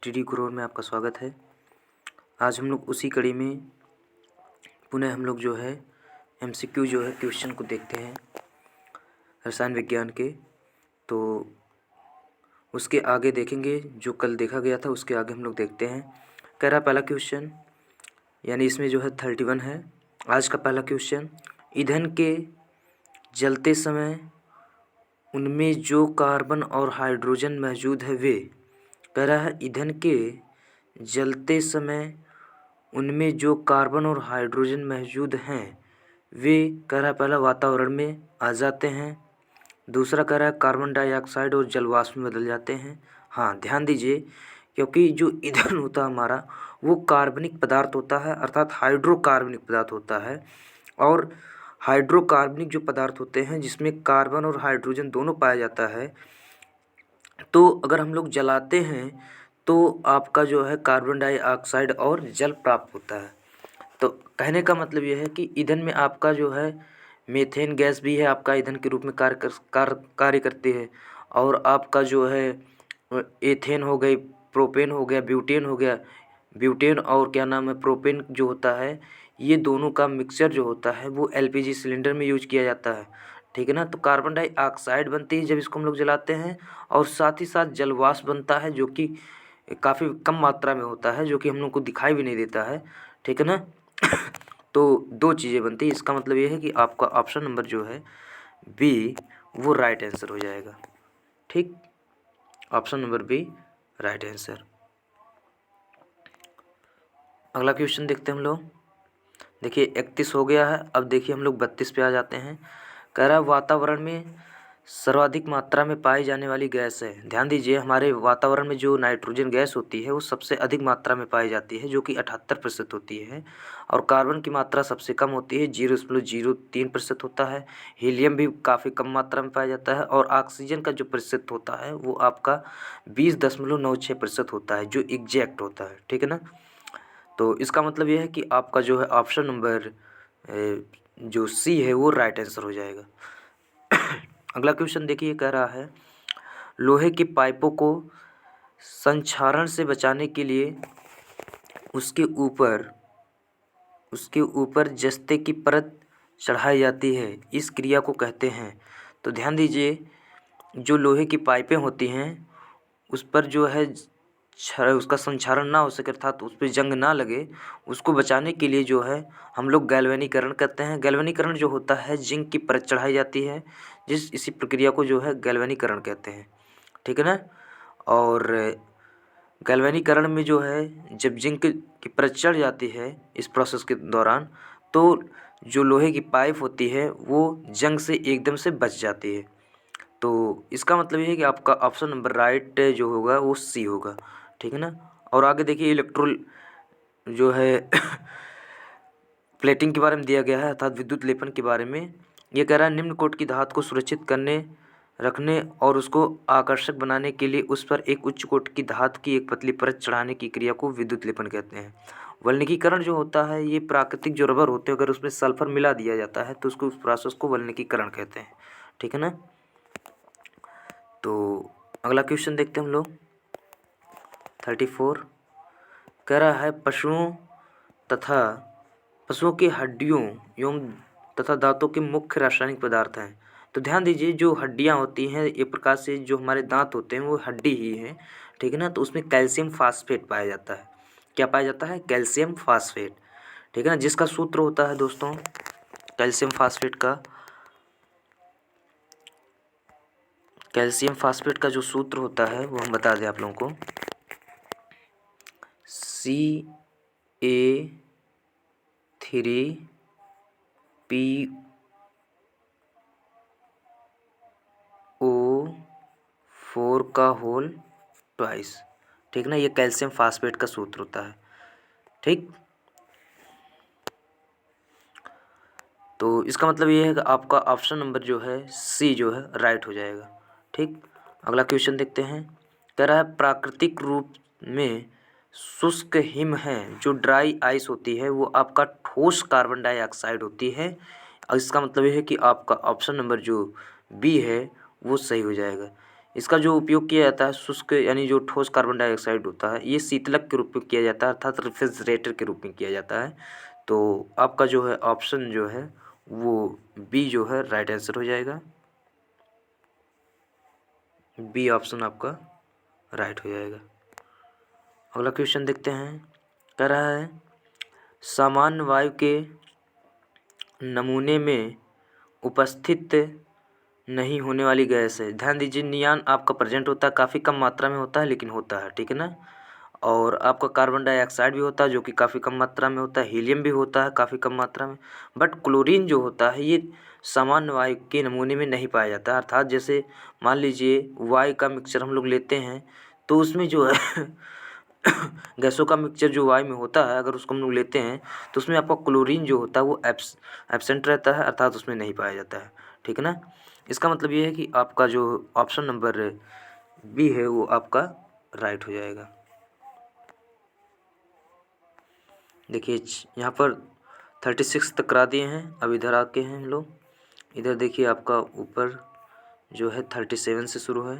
TD गुरु में आपका स्वागत है। आज हम लोग उसी कड़ी में पुनः हम लोग जो है एमसीक्यू जो है क्वेश्चन को देखते हैं रसायन विज्ञान के। तो उसके आगे देखेंगे जो कल देखा गया था, उसके आगे हम लोग देखते हैं। कह रहा पहला क्वेश्चन, यानी इसमें जो है 31 है। आज का पहला क्वेश्चन, ईंधन के जलते समय उनमें जो कार्बन और हाइड्रोजन मौजूद है वे, कह रहा है ईंधन के जलते समय उनमें जो कार्बन और हाइड्रोजन मौजूद हैं वे, कह रहा है पहला वातावरण में आ जाते हैं। दूसरा कह रहा है कार्बन डाइऑक्साइड और जलवाष्प में बदल जाते हैं। हाँ, ध्यान दीजिए, क्योंकि जो ईंधन होता है हमारा वो कार्बनिक पदार्थ होता है, अर्थात हाइड्रोकार्बनिक पदार्थ होता है। और हाइड्रोकार्बनिक जो पदार्थ होते हैं जिसमें कार्बन और हाइड्रोजन दोनों पाया जाता है, तो अगर हम लोग जलाते हैं तो आपका जो है कार्बन डाइऑक्साइड और जल प्राप्त होता है। तो कहने का मतलब यह है कि ईंधन में आपका जो है मीथेन गैस भी है, आपका ईंधन के रूप में कार्य करती है। और आपका जो है एथेन हो गई, प्रोपेन हो गया, ब्यूटेन हो गया। ब्यूटेन और क्या नाम है प्रोपेन जो होता है, ये दोनों का मिक्सचर जो होता है वो एलपीजी सिलेंडर में यूज किया जाता है। ठीक है ना। तो कार्बन डाइऑक्साइड बनती है जब इसको हम लोग जलाते हैं, और साथ ही साथ जलवाष्प बनता है जो कि काफ़ी कम मात्रा में होता है, जो कि हम लोग को दिखाई भी नहीं देता है। ठीक है ना। तो दो चीज़ें बनती है। इसका मतलब ये है कि आपका ऑप्शन नंबर जो है बी वो राइट आंसर हो जाएगा। ठीक, option number B right answer. अगला क्वेश्चन देखते हैं हम लोग। देखिए 31 हो गया है, अब देखिए हम लोग 32 पे आ जाते हैं। कह रहा है वातावरण में सर्वाधिक मात्रा में पाई जाने वाली गैस है। ध्यान दीजिए, हमारे वातावरण में जो नाइट्रोजन गैस होती है वो सबसे अधिक मात्रा में पाई जाती है, जो कि 78% होती है। और कार्बन की मात्रा सबसे कम होती है, 0.03% होता है। हीलियम भी काफ़ी कम मात्रा में पाया जाता है। और ऑक्सीजन का जो प्रतिशत होता है वो आपका 20.96% होता है, जो एग्जैक्ट होता है। ठीक है ना। तो इसका मतलब यह है कि आपका जो है ऑप्शन नंबर जो सी है वो राइट आंसर हो जाएगा। अगला क्वेश्चन देखिए, कह रहा है लोहे की पाइपों को संक्षारण से बचाने के लिए उसके ऊपर जस्ते की परत चढ़ाई जाती है, इस क्रिया को कहते हैं। तो ध्यान दीजिए, जो लोहे की पाइपें होती हैं उस पर जो है उसका संक्षारण ना हो सके, अर्थात उस पर जंग ना लगे, उसको बचाने के लिए जो है हम लोग गैल्वेनीकरण करते हैं। गैल्वेनीकरण जो होता है जिंक की परत चढ़ाई जाती है, इसी प्रक्रिया को जो है गैल्वेनीकरण कहते हैं। ठीक है ना। और गैल्वेनीकरण में जो है जब जिंक की परत चढ़ जाती है इस प्रोसेस के दौरान, तो जो लोहे की पाइप होती है वो जंग से एकदम से बच जाती है। तो इसका मतलब ये है कि आपका ऑप्शन नंबर राइट जो होगा वो सी होगा। ठीक है ना। और आगे देखिए इलेक्ट्रोल जो है प्लेटिंग के बारे में दिया गया है, अर्थात विद्युत लेपन के बारे में। ये कह रहा है निम्न कोट की धातु को सुरक्षित करने, रखने और उसको आकर्षक बनाने के लिए उस पर एक उच्च कोट की धातु की एक पतली परत चढ़ाने की क्रिया को विद्युत लेपन कहते हैं। वल्कनीकरण जो होता है, ये प्राकृतिक जो रबर होते हैं अगर उसमें सल्फर मिला दिया जाता है तो उसको उस प्रोसेस को वल्कनीकरण कहते हैं। ठीक है ना। तो अगला क्वेश्चन देखते हैं हम लोग 34। कह रहा है पशुओं की हड्डियों एवं तथा दांतों के मुख्य रासायनिक पदार्थ हैं। तो ध्यान दीजिए, जो हड्डियां होती हैं एक प्रकार से जो हमारे दांत होते हैं वो हड्डी ही है। ठीक है ना। तो उसमें कैल्शियम फास्फेट पाया जाता है। क्या पाया जाता है? Calcium phosphate. ठीक है ना। जिसका सूत्र होता है दोस्तों कैल्शियम फास्फेट का जो सूत्र होता है वो हम बता दें आप लोगों को। CA3PO4 का होल ट्वाइस। ठीक ना। ये कैल्शियम फास्फेट का सूत्र होता है। ठीक। तो इसका मतलब ये है कि आपका ऑप्शन नंबर जो है सी जो है राइट हो जाएगा। ठीक। अगला क्वेश्चन देखते हैं। कह रहा है प्राकृतिक रूप में शुष्क हिम है, जो ड्राई आइस होती है वो आपका ठोस कार्बन डाइऑक्साइड होती है। और इसका मतलब ये है कि आपका ऑप्शन नंबर जो बी है वो सही हो जाएगा। इसका जो उपयोग किया जाता है शुष्क यानी जो ठोस कार्बन डाइऑक्साइड होता है ये शीतलक के रूप में किया जाता है, अर्थात रेफ्रिजरेटर के रूप में किया जाता है। तो आपका जो है ऑप्शन जो है वो बी जो है राइट आंसर हो जाएगा। बी ऑप्शन आपका राइट हो जाएगा। अगला क्वेश्चन देखते हैं। कह रहा है सामान्य वायु के नमूने में उपस्थित नहीं होने वाली गैस है। ध्यान दीजिए, नियान आपका प्रेजेंट होता है, काफ़ी कम मात्रा में होता है लेकिन होता है, ठीक है ना। और आपका कार्बन डाइऑक्साइड भी होता है जो कि काफ़ी कम मात्रा में होता है, हीलियम भी होता है काफ़ी कम मात्रा में, बट क्लोरीन जो होता है ये सामान्य वायु के नमूने में नहीं पाया जाता। अर्थात जैसे मान लीजिए वायु का मिक्सचर हम लोग लेते हैं तो उसमें जो है गैसों का मिक्सचर जो वायु में होता है अगर उसको हम लोग लेते हैं तो उसमें आपका क्लोरीन जो होता है वो एब्सेंट रहता है, अर्थात उसमें नहीं पाया जाता है, ठीक है ना। इसका मतलब ये है कि आपका जो ऑप्शन नंबर बी है वो आपका राइट हो जाएगा। देखिए यहाँ पर 36 तक करा दिए हैं, अब इधर आके हैं हम लोग। इधर देखिए आपका ऊपर जो है 37 से शुरू है।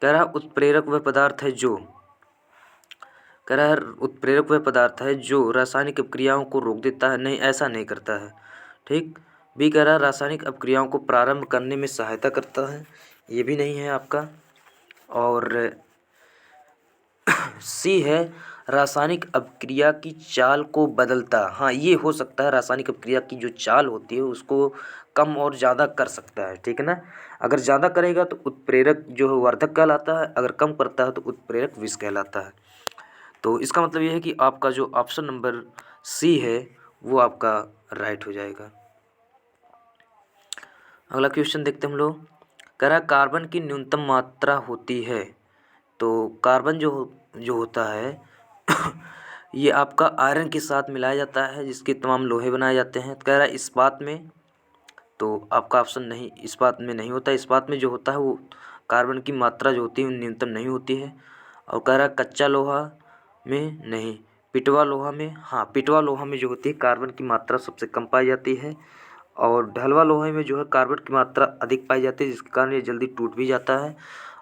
कह रहा उत्प्रेरक वह पदार्थ है जो उत्प्रेरक वह पदार्थ है जो रासायनिक अपक्रियाओं को रोक देता है। नहीं, ऐसा नहीं करता है, ठीक। बी कह रहा है रासायनिक अपक्रियाओं को प्रारंभ करने में सहायता करता है, ये भी नहीं है आपका। और सी है रासायनिक अपक्रिया की चाल को बदलता। हाँ, ये हो सकता है, रासायनिक अपक्रिया की जो चाल होती है उसको कम और ज़्यादा कर सकता है, ठीक है ना। अगर ज़्यादा करेगा तो उत्प्रेरक जो है वर्धक कहलाता है, अगर कम करता है तो उत्प्रेरक विष कहलाता है। तो इसका मतलब ये है कि आपका जो ऑप्शन नंबर सी है वो आपका राइट हो जाएगा। अगला क्वेश्चन देखते हैं हम लोग। कह रहा है कार्बन की न्यूनतम मात्रा होती है। तो कार्बन जो होता है ये आपका आयरन के साथ मिलाया जाता है जिसके तमाम लोहे बनाए जाते हैं। तो कह रहा है इस्पात में, तो आपका ऑप्शन नहीं, इस्पात में नहीं होता। इस्पात में जो होता है वो कार्बन की मात्रा जो होती है न्यूनतम नहीं होती है। और कह रहा है कच्चा लोहा में नहीं, पिटवा लोहा में, हाँ पिटवा लोहा में जो होती है कार्बन की मात्रा सबसे कम पाई जाती है। और ढलवा लोहे में जो है कार्बन की मात्रा अधिक पाई जाती है जिसके कारण ये जल्दी टूट भी जाता है।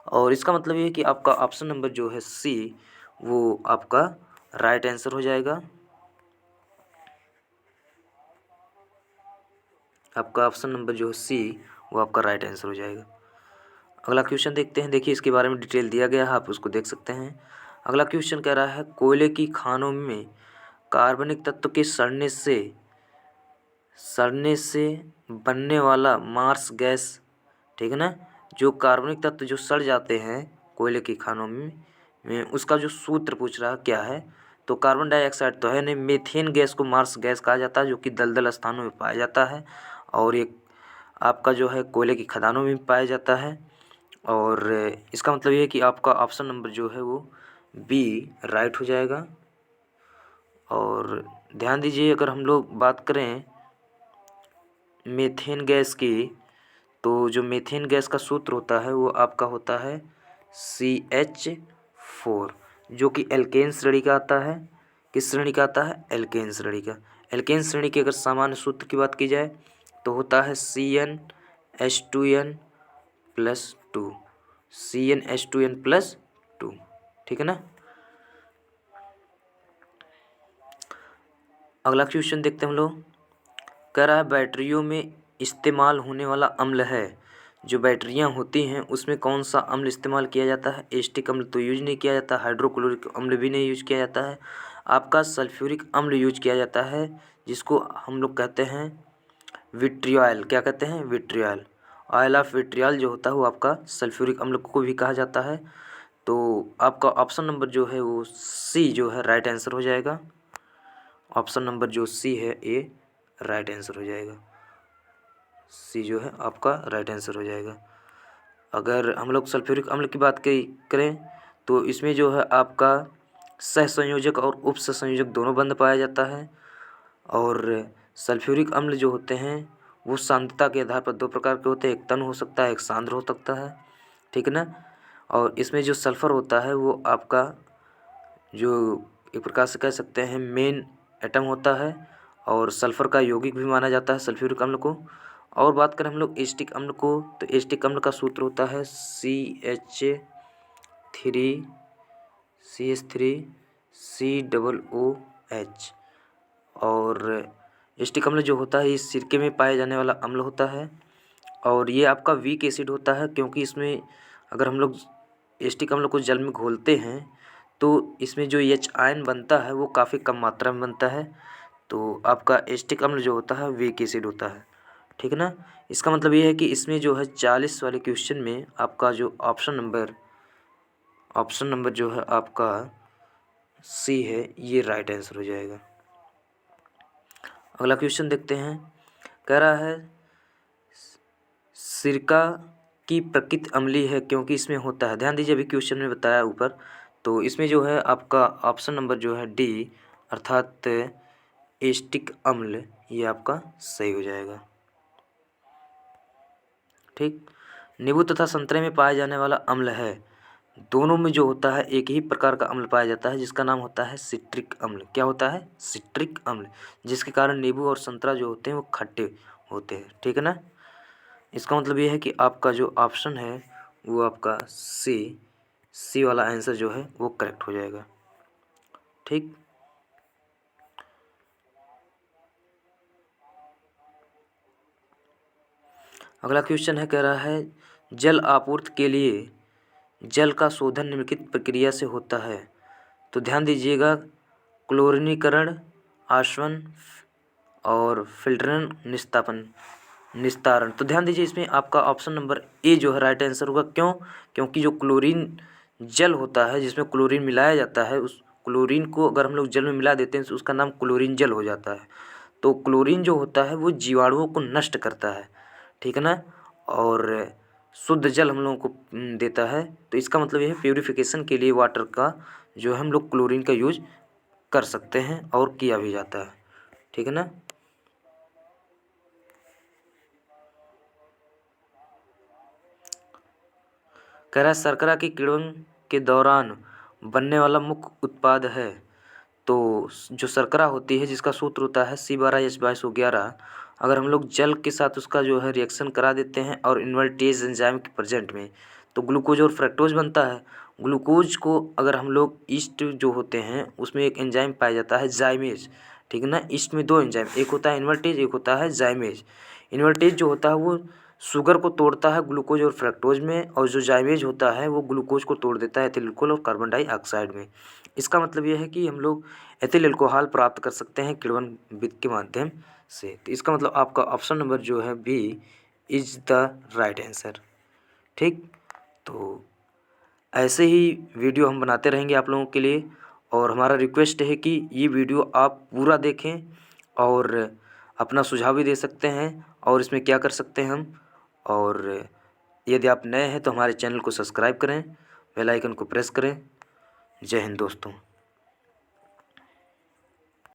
और इसका मतलब ये है कि आपका ऑप्शन नंबर जो है सी वो आपका राइट आंसर हो जाएगा। आपका ऑप्शन नंबर जो है सी वो आपका राइट आंसर हो जाएगा। अगला क्वेश्चन देखते हैं। देखिए इसके बारे में डिटेल दिया गया है, आप उसको देख सकते हैं। अगला क्वेश्चन कह रहा है कोयले की खानों में कार्बनिक तत्व के सड़ने से बनने वाला मार्स गैस, ठीक है ना। जो कार्बनिक तत्व जो सड़ जाते हैं कोयले की खानों में उसका जो सूत्र पूछ रहा क्या है। तो कार्बन डाइऑक्साइड तो है नहीं, मीथेन गैस को मार्स गैस कहा जाता है जो कि दलदल स्थानों में पाया जाता है और ये आपका जो है कोयले की खदानों में पाया जाता है। और इसका मतलब ये है कि आपका ऑप्शन नंबर जो है वो बी राइट हो जाएगा। और ध्यान दीजिए अगर हम लोग बात करें मीथेन गैस की, तो जो मीथेन गैस का सूत्र होता है वो आपका होता है CH4 जो कि एल्केन श्रेणी का आता है। किस श्रेणी का आता है? एल्केन श्रेणी का। एल्केन श्रेणी के अगर सामान्य सूत्र की बात की जाए तो होता है CnH2n+2, CnH2n+2, ठीक है ना। अगला क्वेश्चन देखते हैं हम लोग। कह रहा है बैटरियों में इस्तेमाल होने वाला अम्ल है। जो बैटरियां होती हैं उसमें कौन सा अम्ल इस्तेमाल किया जाता है? एस्टिक अम्ल तो यूज नहीं किया जाता, हाइड्रोक्लोरिक अम्ल भी नहीं यूज किया जाता है, आपका सल्फ्यूरिक अम्ल यूज किया जाता है जिसको हम लोग कहते हैं विट्रियल। क्या कहते हैं? विट्रियल। ऑयल ऑफ विट्रियल जो होता है वो आपका सल्फ्यूरिक अम्ल को भी कहा जाता है। तो आपका ऑप्शन नंबर जो है वो सी जो है राइट आंसर हो जाएगा। ऑप्शन नंबर जो सी है ये राइट आंसर हो जाएगा। सी जो है आपका राइट आंसर हो जाएगा। अगर हम लोग सल्फ्यूरिक अम्ल की बात करें तो इसमें जो है आपका सहसंयोजक और उपसंयोजक दोनों बंध पाया जाता है। और सल्फ्यूरिक अम्ल जो होते हैं वो सांद्रता के आधार पर दो प्रकार के होते हैं, एक तन हो सकता है, एक सांद्र हो सकता है, ठीक है ना। और इसमें जो सल्फ़र होता है वो आपका जो एक प्रकार से कह सकते हैं मेन एटम होता है और सल्फ़र का यौगिक भी माना जाता है सल्फ्यूरिक अम्ल को। और बात करें हम लोग एसिटिक अम्ल को, तो एसिटिक अम्ल का सूत्र होता है CH3CH3COOH। और एसिटिक अम्ल जो होता है ये सिरके में पाए जाने वाला अम्ल होता है और ये आपका वीक एसिड होता है, क्योंकि इसमें अगर हम लोग एसिटिक अम्ल को जल में घोलते हैं तो इसमें जो H आयन बनता है वो काफ़ी कम मात्रा में बनता है। तो आपका एसिटिक अम्ल जो होता है वीक एसिड होता है, ठीक है ना। इसका मतलब ये है कि इसमें जो है 40 वाले क्वेश्चन में आपका जो ऑप्शन नंबर जो है आपका सी है, ये राइट आंसर हो जाएगा। अगला क्वेश्चन देखते हैं। कह रहा है सिरका की प्रकृति अम्लीय है क्योंकि इसमें होता है, ध्यान दीजिए अभी क्वेश्चन में बताया ऊपर, तो इसमें जो है आपका ऑप्शन नंबर जो है डी अर्थात एसिटिक अम्ल, ये आपका सही हो जाएगा। ठीक। नींबू तथा संतरे में पाया जाने वाला अम्ल है, दोनों में जो होता है एक ही प्रकार का अम्ल पाया जाता है जिसका नाम होता है सिट्रिक अम्ल। क्या होता है? सिट्रिक अम्ल, जिसके कारण नींबू और संतरा जो होते हैं वो खट्टे होते हैं, ठीक है ना। इसका मतलब ये है कि आपका जो ऑप्शन है वो आपका सी वाला आंसर जो है वो करेक्ट हो जाएगा। ठीक। अगला क्वेश्चन है, कह रहा है जल आपूर्ति के लिए जल का शोधन निम्नलिखित प्रक्रिया से होता है। तो ध्यान दीजिएगा, क्लोरीनीकरण, आसवन और फिल्टरन, निस्तारण। तो ध्यान दीजिए इसमें आपका ऑप्शन नंबर ए जो है राइट आंसर होगा। क्यों? क्योंकि जो क्लोरीन जल होता है जिसमें क्लोरीन मिलाया जाता है, उस क्लोरीन को अगर हम लोग जल में मिला देते हैं तो उसका नाम क्लोरीन जल हो जाता है। तो क्लोरीन जो होता है वो जीवाणुओं को नष्ट करता है, ठीक है ना, और शुद्ध जल हम लोगों को देता है। तो इसका मतलब ये है प्यूरिफिकेशन के लिए वाटर का जो है हम लोग क्लोरीन का यूज कर सकते हैं और किया भी जाता है, ठीक है ना। कह रहा है शर्करा की किण्वन के दौरान बनने वाला मुख्य उत्पाद है। तो जो शर्करा होती है जिसका सूत्र होता है C12H22O11, अगर हम लोग जल के साथ उसका जो है रिएक्शन करा देते हैं और इन्वर्टेज एंजाइम के प्रेजेंट में, तो ग्लूकोज और फ्रक्टोज बनता है। ग्लूकोज को अगर हम लोग ईस्ट जो होते हैं उसमें एक एंजाइम पाया जाता है जाइमेज, ठीक है ना। ईस्ट में दो एंजाइम, एक होता है इन्वर्टेज, एक होता है जाइमेज। इन्वर्टेज जो होता है वो शुगर को तोड़ता है ग्लूकोज और फ्रक्टोज में, और जो जाइमेज होता है वो ग्लूकोज को तोड़ देता है एथिल अल्कोहल और कार्बन डाइऑक्साइड में। इसका मतलब ये है कि हम लोग एथिल अल्कोहल प्राप्त कर सकते हैं किण्वन विधि के माध्यम से। तो इसका मतलब आपका ऑप्शन नंबर जो है B is the right answer. ठीक। तो ऐसे ही वीडियो हम बनाते रहेंगे आप लोगों के लिए, और हमारा रिक्वेस्ट है कि ये वीडियो आप पूरा देखें और अपना सुझाव भी दे सकते हैं और इसमें क्या कर सकते हैं हम। और यदि आप नए हैं तो हमारे चैनल को सब्सक्राइब करें, बेल आइकन को प्रेस करें। जय हिंद दोस्तों।